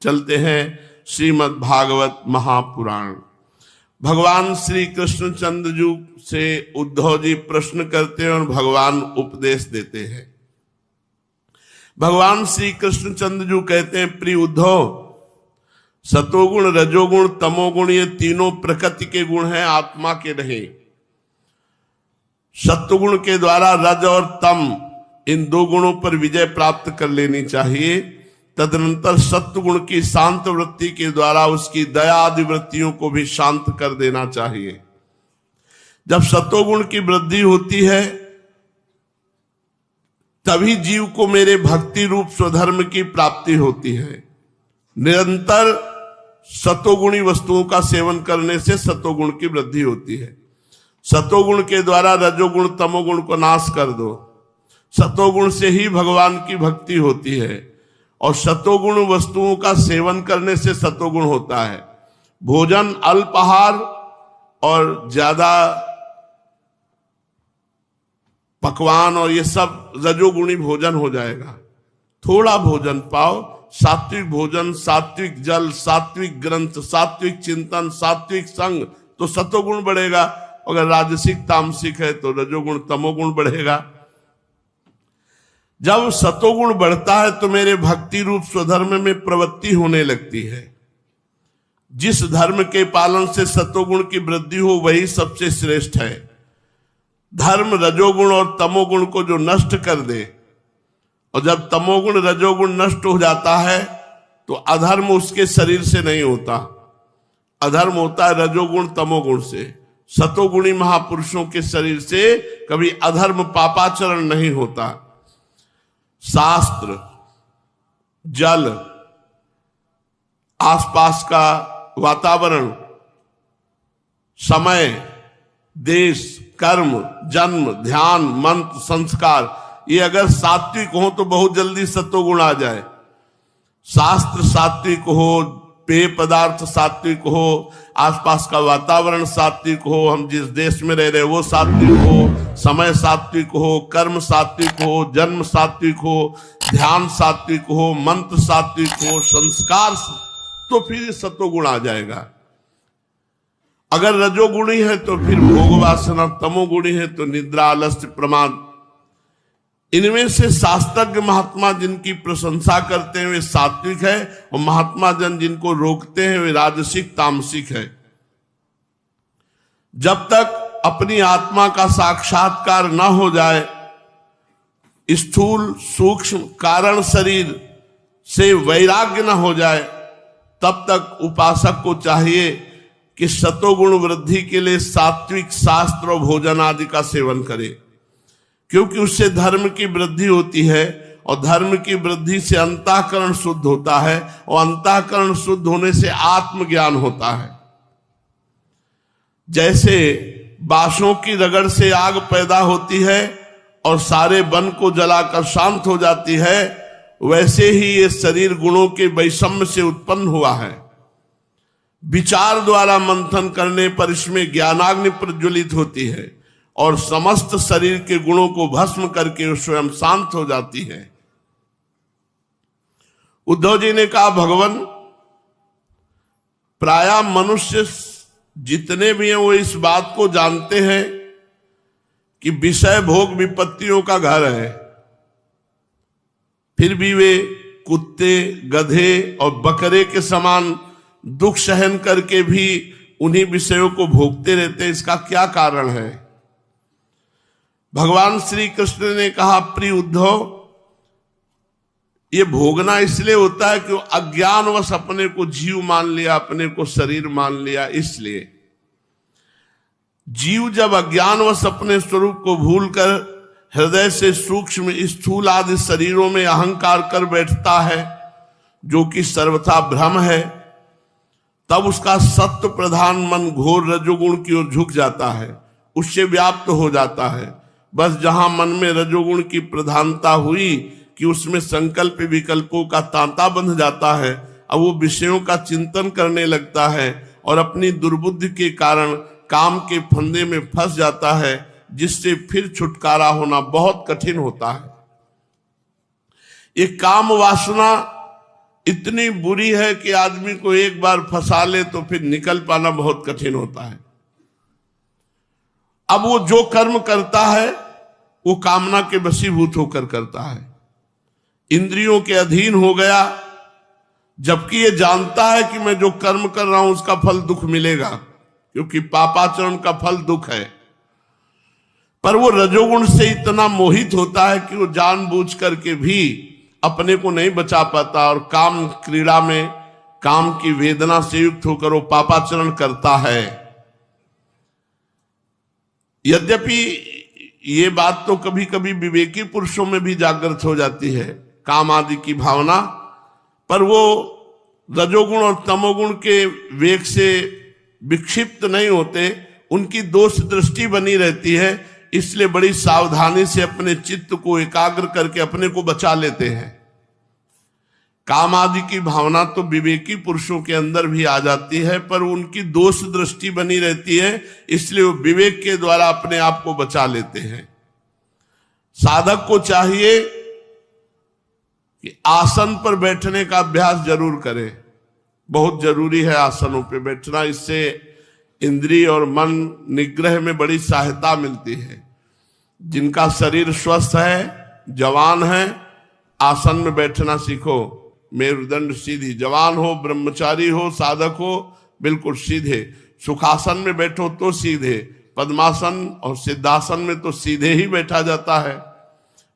चलते हैं श्रीमद् भागवत महापुराण। भगवान श्री कृष्णचंद्र जी से उद्धव जी प्रश्न करते हैं और भगवान उपदेश देते हैं। भगवान श्री कृष्णचंद्र जी कहते हैं, प्रिय उद्धव, सतोगुण, रजोगुण, तमोगुण ये तीनों प्रकृति के गुण हैं, आत्मा के नहीं। सत्वगुण के द्वारा रज और तम इन दो गुणों पर विजय प्राप्त कर लेनी चाहिए। तदनंतर सत्वगुण की शांत वृत्ति के द्वारा उसकी दया आदि वृत्तियों को भी शांत कर देना चाहिए। जब सत्वगुण की वृद्धि होती है तभी जीव को मेरे भक्ति रूप स्वधर्म की प्राप्ति होती है। निरंतर सतोगुणी वस्तुओं का सेवन करने से सतोगुण की वृद्धि होती है। सतोगुण के द्वारा रजोगुण तमोगुण को नाश कर दो। सतोगुण से ही भगवान की भक्ति होती है और सतोगुण वस्तुओं का सेवन करने से सतोगुण होता है। भोजन अल्पाहार और ज्यादा पकवान और ये सब रजोगुणी भोजन हो जाएगा। थोड़ा भोजन पाओ, सात्विक भोजन, सात्विक जल, सात्विक ग्रंथ, सात्विक चिंतन, सात्विक संग, तो सतोगुण बढ़ेगा। अगर राजसिक तामसिक है तो रजोगुण तमोगुण बढ़ेगा। जब सतोगुण बढ़ता है तो मेरे भक्ति रूप स्वधर्म में प्रवृत्ति होने लगती है। जिस धर्म के पालन से सतोगुण की वृद्धि हो वही सबसे श्रेष्ठ है। धर्म रजोगुण और तमोगुण को जो नष्ट कर दे, और जब तमोगुण रजोगुण नष्ट हो जाता है तो अधर्म उसके शरीर से नहीं होता। अधर्म होता है रजोगुण तमोगुण से। सतोगुणी महापुरुषों के शरीर से कभी अधर्म पापाचरण नहीं होता। शास्त्र, जल, आसपास का वातावरण, समय, देश, कर्म, जन्म, ध्यान, मंत्र, संस्कार, ये अगर सात्विक हो तो बहुत जल्दी सत्वगुण आ जाए। शास्त्र सात्विक हो, पेय पदार्थ सात्विक हो, आसपास का वातावरण सात्विक हो, हम जिस देश में रह रहे वो सात्विक हो, समय सात्विक हो, कर्म सात्विक हो, जन्म सात्विक हो, ध्यान सात्विक हो, मंत्र सात्विक हो, संस्कार, तो फिर सत्वगुण आ जाएगा। अगर रजोगुणी है तो फिर भोग वासना, तमोगुणी है तो निद्रा, आलस्य, प्रमाद। इनमें से शास्त्रज्ञ महात्मा जिनकी प्रशंसा करते हैं वे सात्विक है, और महात्मा जन जिनको रोकते हैं वे राजसिक तामसिक है। जब तक अपनी आत्मा का साक्षात्कार न हो जाए, स्थूल सूक्ष्म कारण शरीर से वैराग्य न हो जाए, तब तक उपासक को चाहिए कि सतोगुण वृद्धि के लिए सात्विक शास्त्र और भोजन आदि का सेवन करे, क्योंकि उससे धर्म की वृद्धि होती है और धर्म की वृद्धि से अंतःकरण शुद्ध होता है और अंतःकरण शुद्ध होने से आत्मज्ञान होता है। जैसे बांसों की रगड़ से आग पैदा होती है और सारे वन को जलाकर शांत हो जाती है, वैसे ही ये शरीर गुणों के वैषम्य से उत्पन्न हुआ है। विचार द्वारा मंथन करने पर इसमें ज्ञानाग्नि प्रज्वलित होती है और समस्त शरीर के गुणों को भस्म करके स्वयं शांत हो जाती है। उद्धव जी ने कहा, भगवान, प्रायः मनुष्य जितने भी हैं वो इस बात को जानते हैं कि विषय भोग विपत्तियों का घर है, फिर भी वे कुत्ते, गधे और बकरे के समान दुख सहन करके भी उन्हीं विषयों को भोगते रहते हैं। इसका क्या कारण है? भगवान श्री कृष्ण ने कहा, प्रिय उद्धव, ये भोगना इसलिए होता है कि अज्ञानवश अपने को जीव मान लिया, अपने को शरीर मान लिया। इसलिए जीव जब अज्ञानवश अपने स्वरूप को भूलकर हृदय से सूक्ष्म स्थूल आदि शरीरों में अहंकार कर बैठता है, जो कि सर्वथा भ्रम है, तब उसका सत्व प्रधान मन घोर रजोगुण की ओर झुक जाता है, उससे व्याप्त हो जाता है। बस जहां मन में रजोगुण की प्रधानता हुई कि उसमें संकल्प विकल्पों का तांता बंध जाता है, अब वो विषयों का चिंतन करने लगता है और अपनी दुर्बुद्धि के कारण काम के फंदे में फंस जाता है, जिससे फिर छुटकारा होना बहुत कठिन होता है। ये काम वासना इतनी बुरी है कि आदमी को एक बार फंसा ले तो फिर निकल पाना बहुत कठिन होता है। अब वो जो कर्म करता है वो कामना के वशीभूत होकर करता है, इंद्रियों के अधीन हो गया, जबकि ये जानता है कि मैं जो कर्म कर रहा हूं उसका फल दुख मिलेगा, क्योंकि पापाचरण का फल दुख है। पर वो रजोगुण से इतना मोहित होता है कि वो जानबूझ करके भी अपने को नहीं बचा पाता और काम क्रीड़ा में काम की वेदना से युक्त होकर वो पापाचरण करता है। यद्यपि ये बात तो कभी कभी विवेकी पुरुषों में भी जागृत हो जाती है, काम आदि की भावना, पर वो रजोगुण और तमोगुण के वेग से विक्षिप्त नहीं होते, उनकी दोष दृष्टि बनी रहती है, इसलिए बड़ी सावधानी से अपने चित्त को एकाग्र करके अपने को बचा लेते हैं। काम आदि की भावना तो विवेकी पुरुषों के अंदर भी आ जाती है, पर उनकी दोष दृष्टि बनी रहती है, इसलिए वो विवेक के द्वारा अपने आप को बचा लेते हैं। साधक को चाहिए कि आसन पर बैठने का अभ्यास जरूर करे, बहुत जरूरी है आसनों पर बैठना, इससे इंद्रिय और मन निग्रह में बड़ी सहायता मिलती है। जिनका शरीर स्वस्थ है, जवान है, आसन में बैठना सीखो, मेरुदंड सीधी, जवान हो, ब्रह्मचारी हो, साधक हो, बिल्कुल सीधे। सुखासन में बैठो तो सीधे, पद्मासन और सिद्धासन में तो सीधे ही बैठा जाता है।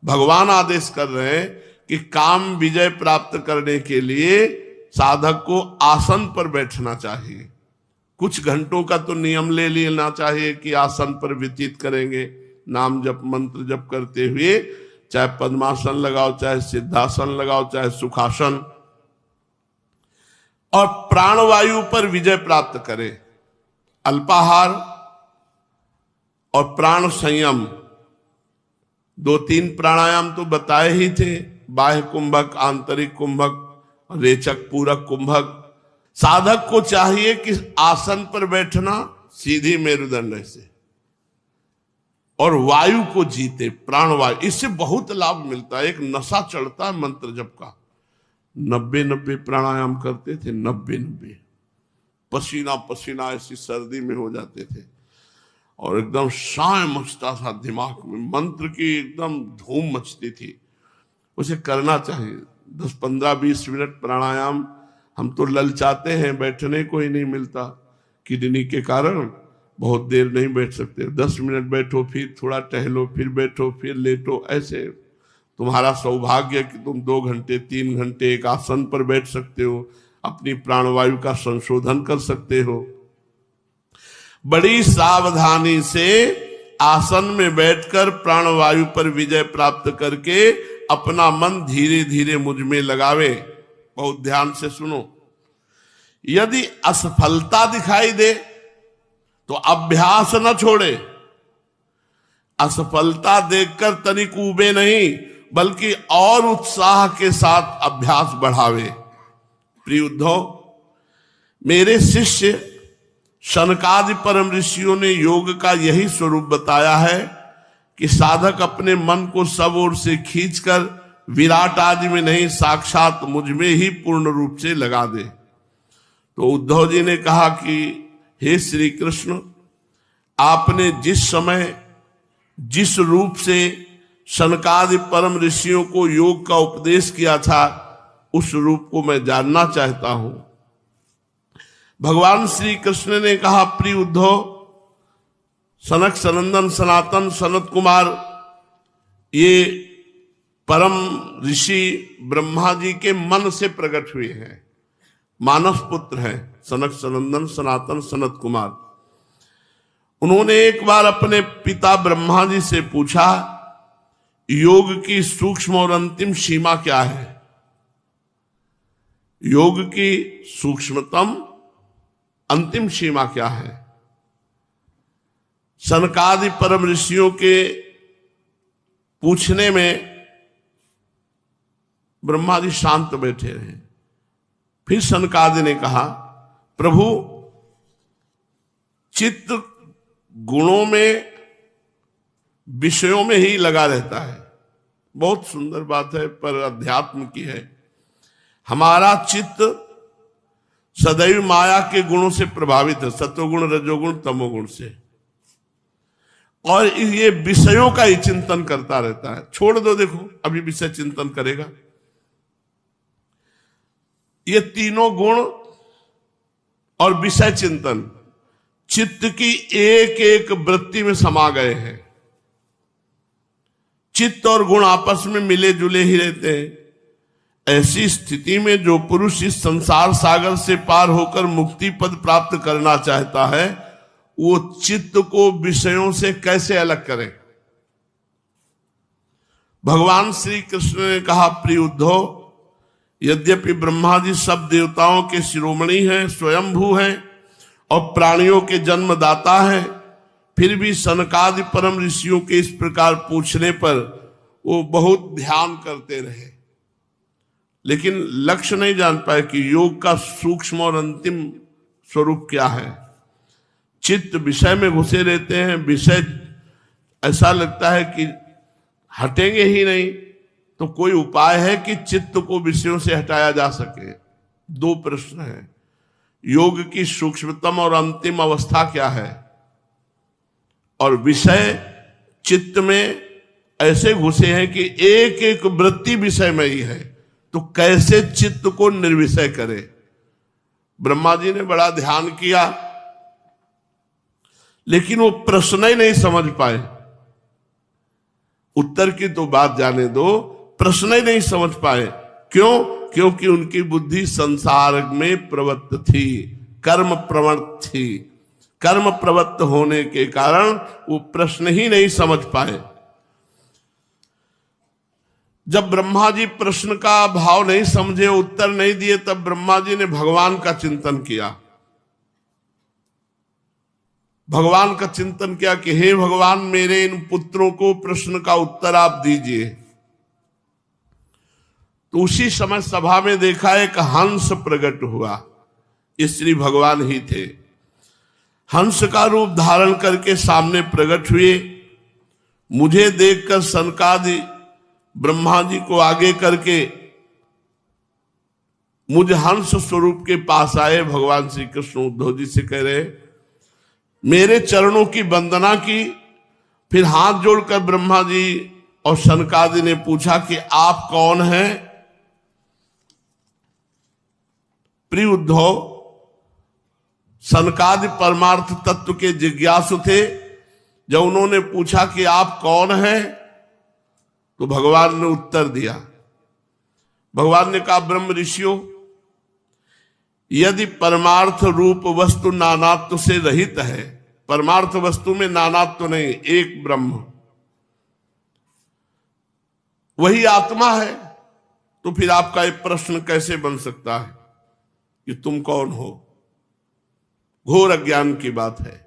भगवान आदेश कर रहे हैं कि काम विजय प्राप्त करने के लिए साधक को आसन पर बैठना चाहिए। कुछ घंटों का तो नियम ले लेना चाहिए कि आसन पर व्यतीत करेंगे, नाम जप मंत्र जप करते हुए, चाहे पद्मासन लगाओ, चाहे सिद्धासन लगाओ, चाहे सुखासन, और प्राणवायु पर विजय प्राप्त करे। अल्पाहार और प्राण संयम, 2-3 प्राणायाम तो बताए ही थे, बाह्य कुंभक, आंतरिक कुंभक, रेचक, पूरक कुंभक। साधक को चाहिए कि आसन पर बैठना सीधी मेरुदंड से, और वायु को जीते, प्राणवायु, इससे बहुत लाभ मिलता है। एक नशा चढ़ता है मंत्र जप का। 90 प्राणायाम करते थे, 90 पसीना पसीना ऐसी सर्दी में हो जाते थे, और एकदम साय मचता था दिमाग में, मंत्र की एकदम धूम मचती थी। उसे करना चाहिए 10, 15, 20 मिनट प्राणायाम। हम तो ललचाते हैं, बैठने को ही नहीं मिलता, किडनी के कारण बहुत देर नहीं बैठ सकते। 10 मिनट बैठो, फिर थोड़ा टहलो, फिर बैठो, फिर लेटो, ऐसे। तुम्हारा सौभाग्य है कि तुम 2 घंटे 3 घंटे एक आसन पर बैठ सकते हो, अपनी प्राणवायु का संशोधन कर सकते हो। बड़ी सावधानी से आसन में बैठकर प्राणवायु पर विजय प्राप्त करके अपना मन धीरे धीरे मुझ में लगावे। बहुत ध्यान से सुनो। यदि असफलता दिखाई दे तो अभ्यास न छोड़े। असफलता देखकर तनिक ऊबे नहीं, बल्कि और उत्साह के साथ अभ्यास बढ़ावे। प्रिय उद्धव, मेरे शिष्य शनकादि परम ऋषियों ने योग का यही स्वरूप बताया है कि साधक अपने मन को सब ओर से खींचकर विराट आदि में नहीं, साक्षात मुझ में ही पूर्ण रूप से लगा दे। तो उद्धव जी ने कहा कि हे श्री कृष्ण, आपने जिस समय जिस रूप से शनकादि परम ऋषियों को योग का उपदेश किया था, उस रूप को मैं जानना चाहता हूं। भगवान श्री कृष्ण ने कहा, प्रिय उद्धव, सनक सनंदन सनातन सनत कुमार, ये परम ऋषि ब्रह्मा जी के मन से प्रकट हुए हैं, मानस पुत्र हैं सनक सनंदन सनातन सनत कुमार। उन्होंने एक बार अपने पिता ब्रह्मा जी से पूछा, योग की सूक्ष्म और अंतिम सीमा क्या है? योग की सूक्ष्मतम अंतिम सीमा क्या है? सनकादि परम ऋषियों के पूछने में ब्रह्मा जी शांत बैठे रहे। फिर सनकादि ने कहा, प्रभु, चित्त गुणों में विषयों में ही लगा रहता है। बहुत सुंदर बात है, पर अध्यात्म की है। हमारा चित्त सदैव माया के गुणों से प्रभावित है, सत्वगुण, रजोगुण, तमोगुण से, और ये विषयों का ही चिंतन करता रहता है। छोड़ दो, देखो अभी विषय चिंतन करेगा। ये तीनों गुण और विषय चिंतन चित्त की एक एक वृत्ति में समा गए हैं। चित्त और गुण आपस में मिले जुले ही रहते हैं। ऐसी स्थिति में जो पुरुष इस संसार सागर से पार होकर मुक्ति पद प्राप्त करना चाहता है, वो चित्त को विषयों से कैसे अलग करे। भगवान श्री कृष्ण ने कहा, प्रिय उद्धव, यद्यपि ब्रह्मा जी सब देवताओं के शिरोमणि हैं, स्वयंभू हैं और प्राणियों के जन्मदाता है, फिर भी सनकादि परम ऋषियों के इस प्रकार पूछने पर वो बहुत ध्यान करते रहे, लेकिन लक्ष्य नहीं जान पाए कि योग का सूक्ष्म और अंतिम स्वरूप क्या है। चित्त विषय में घुसे रहते हैं, विषय ऐसा लगता है कि हटेंगे ही नहीं। तो कोई उपाय है कि चित्त को विषयों से हटाया जा सके? दो प्रश्न हैं। योग की सूक्ष्मतम और अंतिम अवस्था क्या है, और विषय चित्त में ऐसे घुसे हैं कि एक एक वृत्ति विषय में ही है, तो कैसे चित्त को निर्विषय करे। ब्रह्मा जी ने बड़ा ध्यान किया, लेकिन वो प्रश्न ही नहीं समझ पाए। उत्तर की तो बात जाने दो, प्रश्न ही नहीं समझ पाए। क्यों? क्योंकि उनकी बुद्धि संसार में प्रवृत्त थी, कर्म प्रवृत्त थी। कर्म प्रवृत्त होने के कारण वो प्रश्न ही नहीं समझ पाए। जब ब्रह्मा जी प्रश्न का भाव नहीं समझे, उत्तर नहीं दिए, तब ब्रह्मा जी ने भगवान का चिंतन किया। भगवान का चिंतन किया कि हे भगवान, मेरे इन पुत्रों को प्रश्न का उत्तर आप दीजिए। तो उसी समय सभा में देखा एक हंस प्रकट हुआ। ये श्री भगवान ही थे। हंस का रूप धारण करके सामने प्रकट हुए। मुझे देखकर सनकादि ब्रह्मा जी को आगे करके मुझ हंस स्वरूप के पास आए। भगवान श्री कृष्ण उद्धव जी से कह रहे, मेरे चरणों की वंदना की। फिर हाथ जोड़कर ब्रह्मा जी और सनकादि ने पूछा कि आप कौन हैं? प्रिय उद्धव, सनकादि परमार्थ तत्व के जिज्ञासु थे। जब उन्होंने पूछा कि आप कौन हैं, तो भगवान ने उत्तर दिया। भगवान ने कहा, ब्रह्म ऋषियों, यदि परमार्थ रूप वस्तु नानात्व से रहित है, परमार्थ वस्तु में नानात्व नहीं, एक ब्रह्म, वही आत्मा है, तो फिर आपका एक प्रश्न कैसे बन सकता है कि तुम कौन हो? घोर अज्ञान की बात है।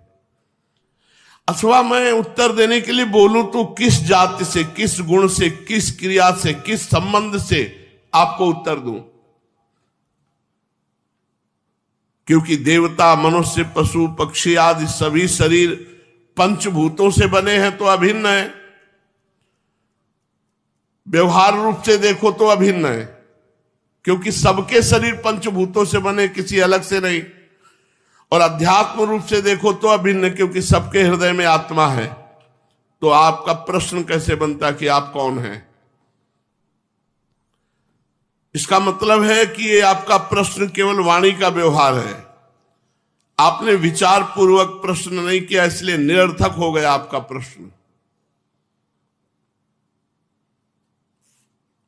अथवा मैं उत्तर देने के लिए बोलूं तो किस जाति से, किस गुण से, किस क्रिया से, किस संबंध से आपको उत्तर दूं? क्योंकि देवता, मनुष्य, पशु, पक्षी आदि सभी शरीर पंचभूतों से बने हैं तो अभिन्न है। व्यवहार रूप से देखो तो अभिन्न है, क्योंकि सबके शरीर पंचभूतों से बने, किसी अलग से नहीं। और अध्यात्म रूप से देखो तो अभिन्न, क्योंकि सबके हृदय में आत्मा है। तो आपका प्रश्न कैसे बनता कि आप कौन हैं? इसका मतलब है कि ये आपका प्रश्न केवल वाणी का व्यवहार है। आपने विचार पूर्वक प्रश्न नहीं किया, इसलिए निरर्थक हो गया आपका प्रश्न।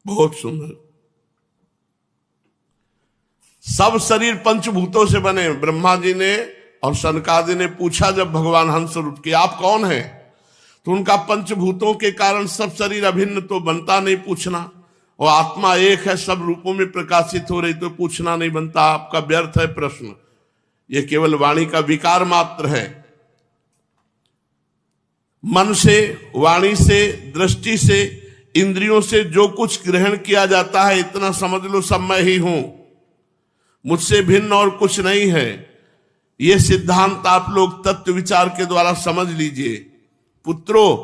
बहुत सुंदर। सब शरीर पंचभूतों से बने। ब्रह्मा जी ने और सनकादि ने पूछा जब भगवान हंस रूप की, आप कौन हैं? तो उनका पंचभूतों के कारण सब शरीर अभिन्न तो बनता नहीं पूछना, और आत्मा एक है, सब रूपों में प्रकाशित हो रही, तो पूछना नहीं बनता। आपका व्यर्थ है प्रश्न, ये केवल वाणी का विकार मात्र है। मन से, वाणी से, दृष्टि से, इंद्रियों से जो कुछ ग्रहण किया जाता है, इतना समझ लो सब मैं ही हूं, मुझसे भिन्न और कुछ नहीं है। यह सिद्धांत आप लोग तत्व विचार के द्वारा समझ लीजिए। पुत्रों,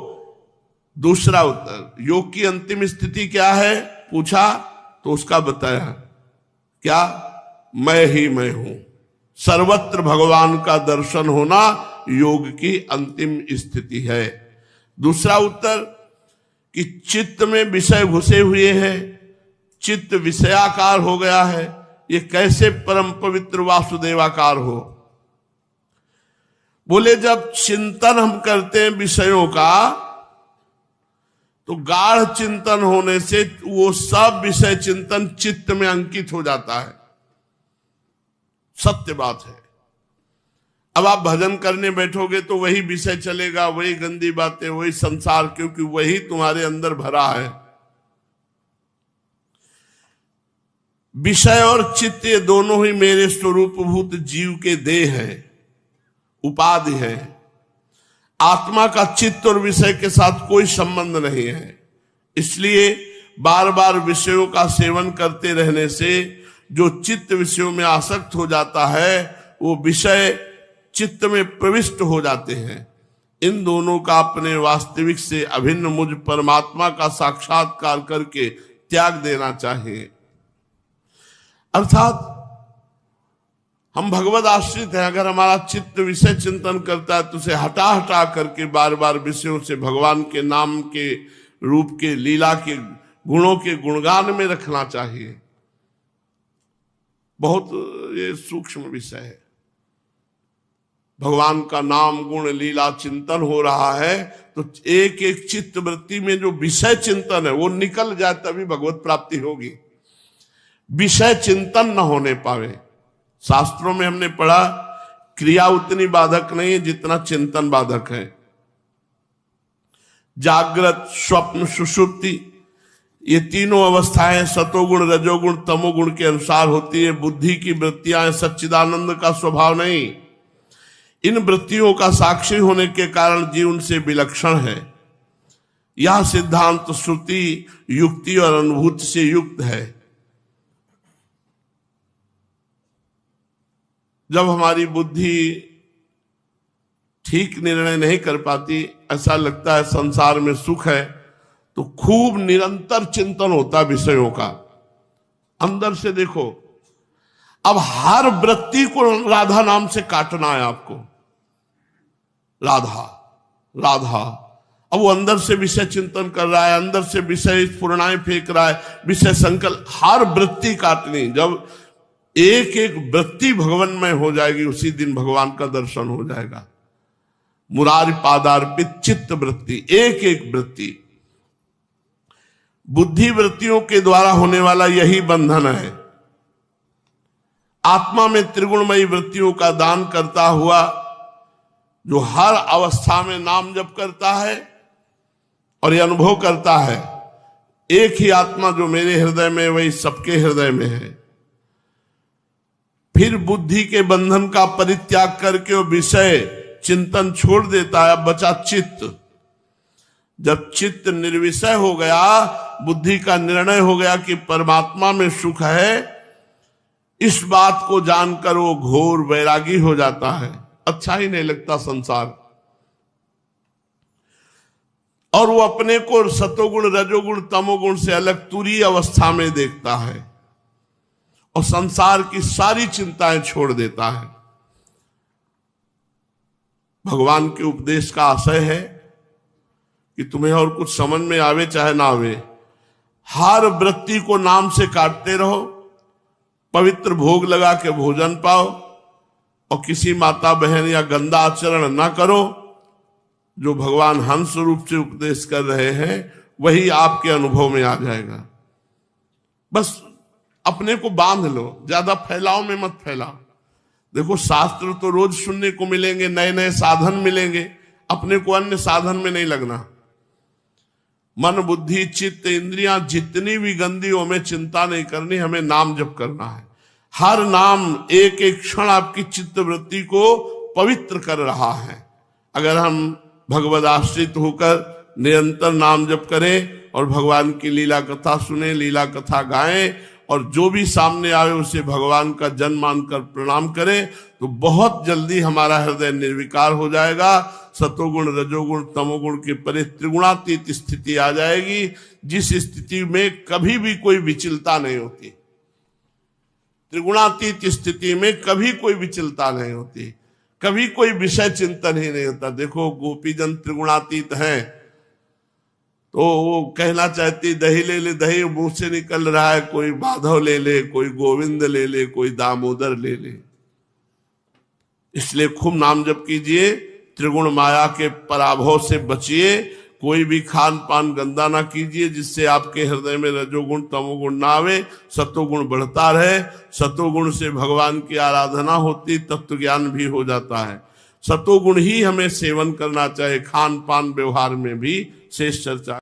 दूसरा उत्तर, योग की अंतिम स्थिति क्या है पूछा तो उसका बताया। क्या? मैं ही मैं हूं। सर्वत्र भगवान का दर्शन होना योग की अंतिम स्थिति है। दूसरा उत्तर कि चित्त में विषय घुसे हुए हैं, चित्त विषयाकार हो गया है, ये कैसे परम पवित्र वासुदेवाकार हो? बोले जब चिंतन हम करते हैं विषयों का, तो गाढ़ चिंतन होने से वो सब विषय चिंतन चित्त में अंकित हो जाता है। सत्य बात है। अब आप भजन करने बैठोगे तो वही विषय चलेगा, वही गंदी बातें, वही संसार, क्योंकि वही तुम्हारे अंदर भरा है। विषय और चित्त ये दोनों ही मेरे स्वरूपभूत जीव के देह है, उपाधि है। आत्मा का चित्त और विषय के साथ कोई संबंध नहीं है। इसलिए बार बार विषयों का सेवन करते रहने से जो चित्त विषयों में आसक्त हो जाता है, वो विषय चित्त में प्रविष्ट हो जाते हैं। इन दोनों का अपने वास्तविक से अभिन्न मुझ परमात्मा का साक्षात्कार करके त्याग देना चाहिए। अर्थात हम भगवद आश्रित हैं। अगर हमारा चित्त विषय चिंतन करता है तो उसे हटा हटा करके बार बार विषयों से भगवान के नाम के, रूप के, लीला के, गुणों के गुणगान में रखना चाहिए। बहुत ये सूक्ष्म विषय है। भगवान का नाम, गुण, लीला चिंतन हो रहा है तो एक एक चित्त वृत्ति में जो विषय चिंतन है वो निकल जाए, तभी भगवत प्राप्ति होगी। विषय चिंतन न होने पावे। शास्त्रों में हमने पढ़ा क्रिया उतनी बाधक नहीं है जितना चिंतन बाधक है। जागृत, स्वप्न, सुषुप्ति, ये तीनों अवस्थाएं सतोगुण, रजोगुण, तमोगुण के अनुसार होती है। बुद्धि की वृत्तियां सच्चिदानंद का स्वभाव नहीं। इन वृत्तियों का साक्षी होने के कारण जीवन से विलक्षण है। यह सिद्धांत श्रुति, युक्ति और अनुभूति से युक्त है। जब हमारी बुद्धि ठीक निर्णय नहीं कर पाती, ऐसा लगता है संसार में सुख है, तो खूब निरंतर चिंतन होता विषयों का। अंदर से देखो, अब हर वृत्ति को राधा नाम से काटना है आपको। राधा राधा, अब वो अंदर से विषय चिंतन कर रहा है, अंदर से विषय स्फुरणाएं फेंक रहा है, विषय संकल्प, हर वृत्ति काटनी। जब एक एक वृत्ति भगवानमय हो जाएगी, उसी दिन भगवान का दर्शन हो जाएगा। मुरारी पादार्पित चित्त वृत्ति, एक एक वृत्ति। बुद्धि वृत्तियों के द्वारा होने वाला यही बंधन है। आत्मा में त्रिगुणमयी वृत्तियों का दान करता हुआ जो हर अवस्था में नाम जप करता है और ये अनुभव करता है, एक ही आत्मा जो मेरे हृदय में वही सबके हृदय में है। फिर बुद्धि के बंधन का परित्याग करके वो विषय चिंतन छोड़ देता है, बचा चित्त। जब चित्त निर्विषय हो गया, बुद्धि का निर्णय हो गया कि परमात्मा में सुख है, इस बात को जानकर वो घोर वैरागी हो जाता है। अच्छा ही नहीं लगता संसार, और वो अपने को सतोगुण, रजोगुण, तमोगुण से अलग तुरीय अवस्था में देखता है और संसार की सारी चिंताएं छोड़ देता है। भगवान के उपदेश का आशय है कि तुम्हें और कुछ समझ में आवे चाहे ना आवे, हर वृत्ति को नाम से काटते रहो, पवित्र भोग लगा के भोजन पाओ और किसी माता बहन या गंदा आचरण ना करो। जो भगवान हंस रूप से उपदेश कर रहे हैं वही आपके अनुभव में आ जाएगा। बस अपने को बांध लो, ज्यादा फैलाव में मत फैलाओ। देखो शास्त्र तो रोज सुनने को मिलेंगे, नए नए साधन मिलेंगे, अपने को अन्य साधन में नहीं लगना। मन, बुद्धि, चित्त, इंद्रियां जितनी भी गंदी हो, हमें चिंता नहीं करनी, हमें नाम जप करना है। हर नाम एक एक क्षण आपकी चित्त वृत्ति को पवित्र कर रहा है। अगर हम भगवद आश्रित होकर निरंतर नाम जप करें और भगवान की लीला कथा सुने, लीला कथा गाएं और जो भी सामने आए उसे भगवान का जन मानकर प्रणाम करें, तो बहुत जल्दी हमारा हृदय निर्विकार हो जाएगा। सतोगुण, रजोगुण, तमोगुण के परे त्रिगुणातीत स्थिति आ जाएगी, जिस स्थिति में कभी भी कोई विचलता नहीं होती। त्रिगुणातीत स्थिति में कभी कोई विचलता नहीं होती, कभी कोई विषय चिंतन ही नहीं होता। देखो गोपीजन त्रिगुणातीत हैं, तो वो कहना चाहती दही ले ले, दही मुंह से निकल रहा है, कोई माधव ले ले, कोई गोविंद ले ले, कोई दामोदर ले ले। इसलिए खूब नाम जप कीजिए, त्रिगुण माया के पराभव से बचिए, कोई भी खान पान गंदा ना कीजिए जिससे आपके हृदय में रजोगुण तमोगुण ना आवे, सतोगुण बढ़ता रहे। सतोगुण से भगवान की आराधना होती, तत्व ज्ञान भी हो जाता है। सतोगुण ही हमें सेवन करना चाहिए, खान पान व्यवहार में भी शेष चर्चा।